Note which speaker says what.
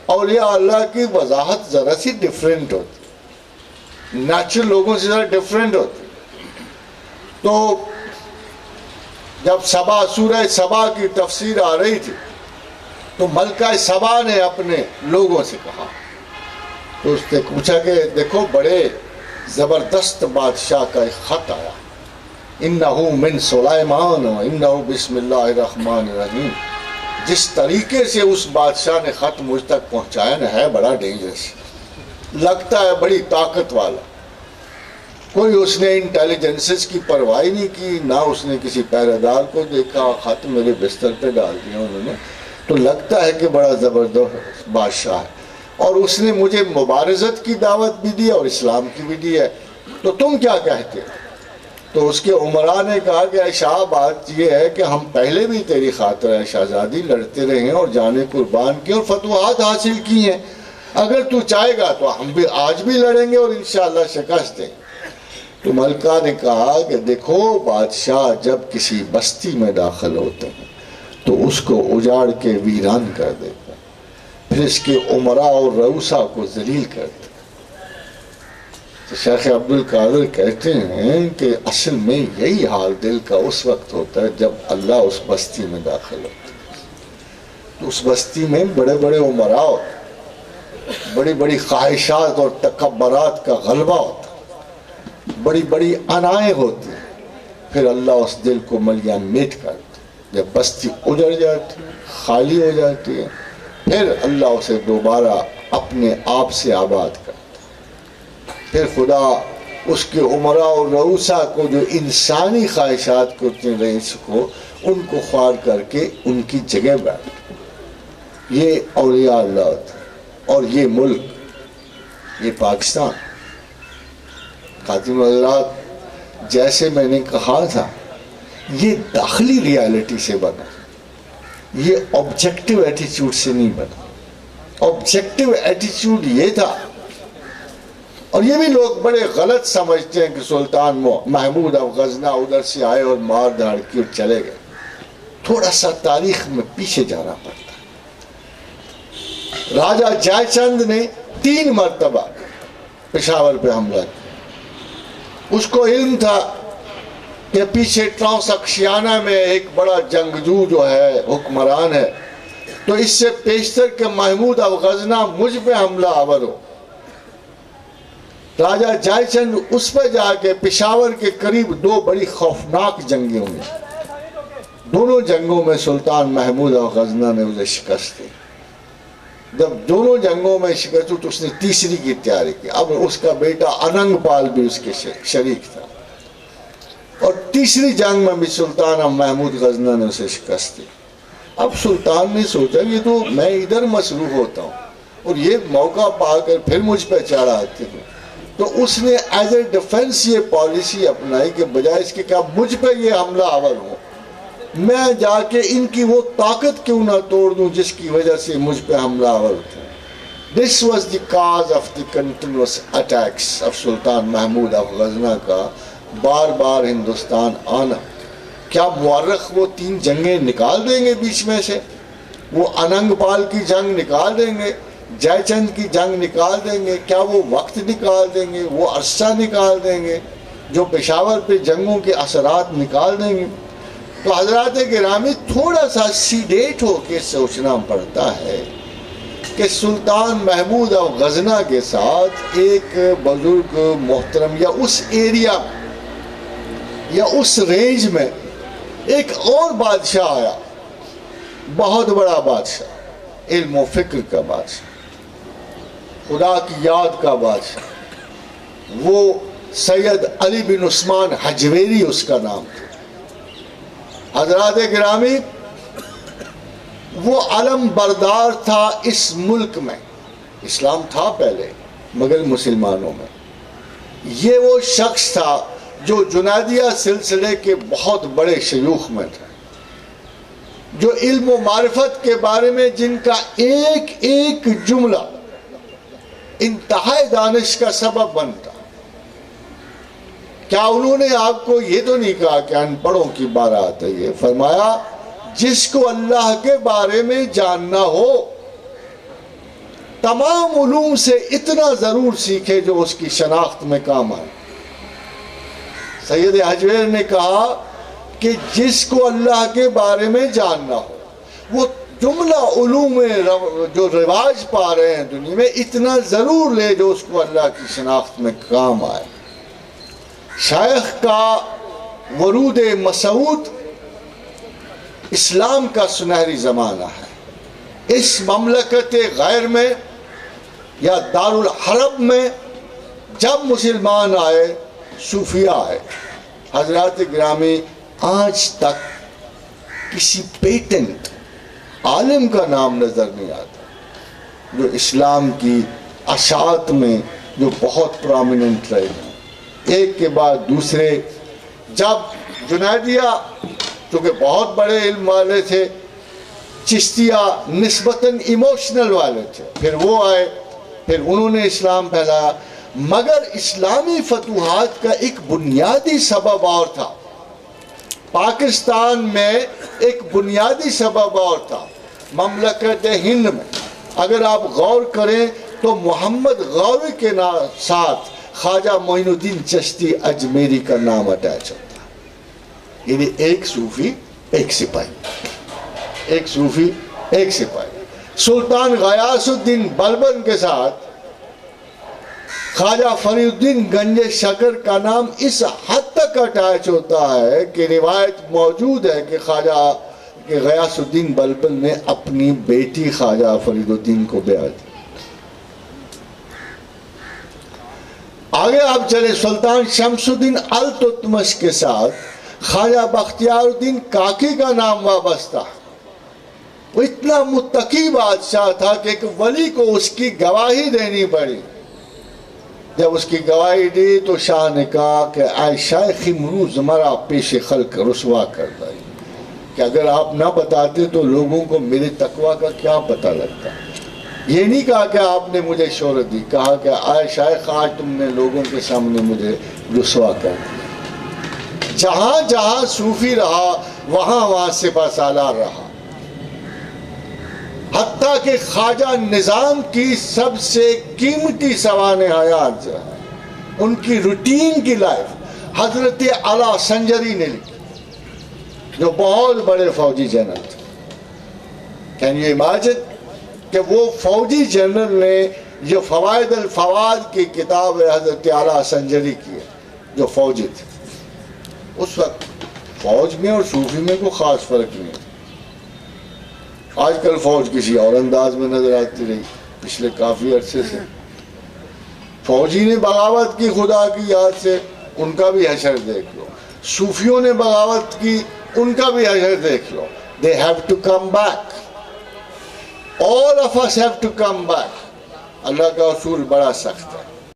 Speaker 1: اولیاء اللہ کی وضاحت ذرا سی ڈیفرنٹ ہوتی، نیچرل لوگوں سے ذرا ڈیفرنٹ ہوتی. تو جب سورہ سبا کی تفسیر آ رہی تھی تو ملکہ سبا نے اپنے لوگوں سے کہا، تو اس نے پوچھا کہ دیکھو بڑے زبردست بادشاہ کا ایک خط آیا، انہو من سلیمان انہو بسم اللہ الرحمن الرحیم. جس طریقے سے اس بادشاہ نے خط مجھ تک پہنچایا نا، ہے بڑا ڈینجرس، لگتا ہے بڑی طاقت والا. کوئی اس نے انٹیلیجنسز کی پرواہ نہیں کی، نہ اس نے کسی پہرے دار کو دیکھا، خط میرے بستر پہ ڈال دیا انہوں نے، تو لگتا ہے کہ بڑا زبردست بادشاہ ہے. اور اس نے مجھے مبارزت کی دعوت بھی دی اور اسلام کی بھی دی ہے، تو تم کیا کہتے ہو؟ تو اس کے عمراء نے کہا کہ اے شاہ، بات یہ ہے کہ ہم پہلے بھی تیری خاطر ہے شہزادی لڑتے رہے ہیں اور جانیں قربان کی اور فتوحات حاصل کی ہیں، اگر تو چاہے گا تو ہم بھی آج بھی لڑیں گے اور انشاءاللہ شکست دیں. تو ملکہ نے کہا کہ دیکھو بادشاہ جب کسی بستی میں داخل ہوتے ہیں تو اس کو اجاڑ کے ویران کر دیتے ہیں، پھر اس کے عمراء اور رؤسا کو ذلیل کرتے ہیں. تو شیخ عبد القادر کہتے ہیں کہ اصل میں یہی حال دل کا اس وقت ہوتا ہے جب اللہ اس بستی میں داخل ہوتا ہے. تو اس بستی میں بڑے بڑے عمراء ہوتے ہیں، بڑی بڑی خواہشات اور تکبرات کا غلبہ ہوتا ہے، بڑی بڑی انائیں ہوتی ہیں. پھر اللہ اس دل کو ملیان میٹ کرتا ہے. جب بستی اجڑ جاتی ہے، خالی ہو جاتی ہے، پھر اللہ اسے دوبارہ اپنے آپ سے آباد کرتا ہے. پھر خدا اس کے عمراء اور رؤسا کو جو انسانی خواہشات کرتے ہیں رئیس کو، ان کو خوار کر کے ان کی جگہ بیٹھ. یہ اولیاء اللہ تھا. اور یہ ملک، یہ پاکستان، خاتم حضرات جیسے میں نے کہا تھا، یہ داخلی ریالٹی سے بنا، یہ آبجیکٹیو ایٹیچیوڈ سے نہیں بنا. آبجیکٹیو ایٹیچیوڈ یہ تھا، اور یہ بھی لوگ بڑے غلط سمجھتے ہیں کہ سلطان محمود اب غزنہ ادھر سے آئے اور مار دھاڑ کی اور چلے گئے. تھوڑا سا تاریخ میں پیچھے جانا پڑتا. راجہ جے چند نے 3 مرتبہ پشاور پہ حملہ کیا. اس کو علم تھا کہ پیچھے ٹرانسکشیانہ میں ایک بڑا جنگجو جو ہے حکمران ہے، تو اس سے پیشتر کہ محمود اب غزنہ مجھ پہ حملہ آور ہو. راجہ جے چند اس پہ جا کے پشاور کے قریب 2 بڑی خوفناک جنگیں ہوئی. دونوں جنگوں میں سلطان محمود اب غزنہ نے اسے شکست دی. جب دونوں جنگوں میں شکست ہوئی تو اس نے تیسری کی تیاری کی. اب اس کا بیٹا اننگ پال بھی اس کے شریک تھا، اور تیسری جنگ میں بھی سلطان محمود غزنہ نے اسے شکست دی. اب سلطان نے سوچا یہ تو میں ادھر مصروف ہوتا ہوں اور یہ موقع پا کر پھر مجھ پہ چڑھا آتے ہیں، تو اس نے ایز اے ڈیفنس یہ پالیسی اپنائی کہ بجائے اس کے کہ مجھ پہ یہ حملہ آور ہو، میں جا کے ان کی وہ طاقت کیوں نہ توڑ دوں جس کی وجہ سے مجھ پہ حملہ آور ہوتے ہیں. This was the cause of the continuous attacks of سلطان محمود اب غزنہ کا بار بار ہندوستان آنا. کیا مورخ وہ 3 جنگیں نکال دیں گے بیچ میں سے؟ وہ اننگ پال کی جنگ نکال دیں گے، جے چند کی جنگ نکال دیں گے؟ کیا وہ وقت نکال دیں گے، وہ عرصہ نکال دیں گے، جو پشاور پہ جنگوں کے اثرات نکال دیں گے؟ تو حضرات گرامی تھوڑا سا سیڈیٹ ہو کے سوچنا پڑتا ہے کہ سلطان محمود اب غزنہ کے ساتھ ایک بزرگ محترم یا اس ایریا یا اس رینج میں ایک اور بادشاہ آیا، بہت بڑا بادشاہ، علم و فکر کا بادشاہ، خدا کی یاد کا بادشاہ. وہ سید علی بن عثمان حجویری اس کا نام تھا. حضرات گرامی وہ علم بردار تھا اس ملک میں. اسلام تھا پہلے مگر مسلمانوں میں. یہ وہ شخص تھا جو جنیدیہ سلسلے کے بہت بڑے شیوخ میں تھا، جو علم و معرفت کے بارے میں جن کا ایک ایک جملہ انتہائی دانش کا سبب بنتا. کیا انہوں نے آپ کو یہ تو نہیں کہا کہ ان پڑھوں کی بارات ہے؟ یہ فرمایا جس کو اللہ کے بارے میں جاننا ہو تمام علوم سے اتنا ضرور سیکھے جو اس کی شناخت میں کام آئے۔ سید حجویر نے کہا کہ جس کو اللہ کے بارے میں جاننا ہو وہ جملہ علوم جو رواج پا رہے ہیں دنیا میں اتنا ضرور لے جو اس کو اللہ کی شناخت میں کام آئے۔ شیخ کا ورود مسعود اسلام کا سنہری زمانہ ہے۔ اس مملکت غیر میں یا دارالحرب میں جب مسلمان آئے، صوفیہ آئے، حضرات گرامی آج تک کسی پیٹنٹ عالم کا نام نظر نہیں آتا جو اسلام کی اشاعت میں جو بہت پرومیننٹ رہے ہیں۔ ایک کے بعد دوسرے، جب جنیدیہ چونکہ بہت بڑے علم والے تھے، چشتیہ نسبتاً ایموشنل والے تھے، پھر وہ آئے، پھر انہوں نے اسلام پھیلایا۔ مگر اسلامی فتوحات کا ایک بنیادی سبب اور تھا، پاکستان میں ایک بنیادی سبب اور تھا۔ مملکت ہند میں اگر آپ غور کریں تو محمد غوری کے ساتھ خواجہ معین الدین چشتی اجمیری کا نام اٹیچ ہوتا ہے، یعنی ایک صوفی ایک سپاہی، ایک صوفی ایک سپاہی۔ سلطان غیاث الدین بلبن کے ساتھ خواجہ فرید الدین گنج شکر کا نام اس حد تک اٹیچ ہوتا ہے کہ روایت موجود ہے کہ خواجہ غیاث الدین بلبن نے اپنی بیٹی خواجہ فرید الدین کو بیعت دی۔ آگے آپ چلے، سلطان شمس الدین التتمش کے ساتھ خواجہ بختیار الدین کاکی کا نام وابستہ۔ وہ اتنا متقی بادشاہ تھا کہ ایک ولی کو اس کی گواہی دینی پڑی۔ جب اس کی گواہی دی تو شاہ نے کہا کہ اے شیخ امروز مرا پیش خلق رسوا کر دائی، کہ اگر آپ نہ بتاتے تو لوگوں کو میرے تقوی کا کیا پتہ لگتا۔ یہ نہیں کہا کہ آپ نے مجھے شہرت دی، کہا کہ اے شیخ آج تم نے لوگوں کے سامنے مجھے رسوا کر دیا۔ جہاں جہاں صوفی رہا وہاں سپہ سالار رہا، حتیٰ کہ خواجہ نظام کی سب سے قیمتی سوانح حیات جو ہے، ان کی روٹین کی لائف حضرت اعلیٰ سنجری نے لکھی، جو بہت بڑے فوجی جنرل تھے۔ کین یو امیجن کہ وہ فوجی جنرل نے جو فوائد الفواد کی کتاب حضرت اعلیٰ سنجری کی ہے، جو فوجی تھے، اس وقت فوج میں اور صوفی میں کوئی خاص فرق نہیں تھا۔ آج کل فوج کسی اور انداز میں نظر آتی رہی پچھلے کافی عرصے سے۔ فوجی نے بغاوت کی خدا کی یاد سے، ان کا بھی حشر دیکھ لو۔ صوفیوں نے بغاوت کی، ان کا بھی حشر دیکھ لو۔ They have to come back. All of us have to come back. اللہ کا اصول بڑا سخت ہے۔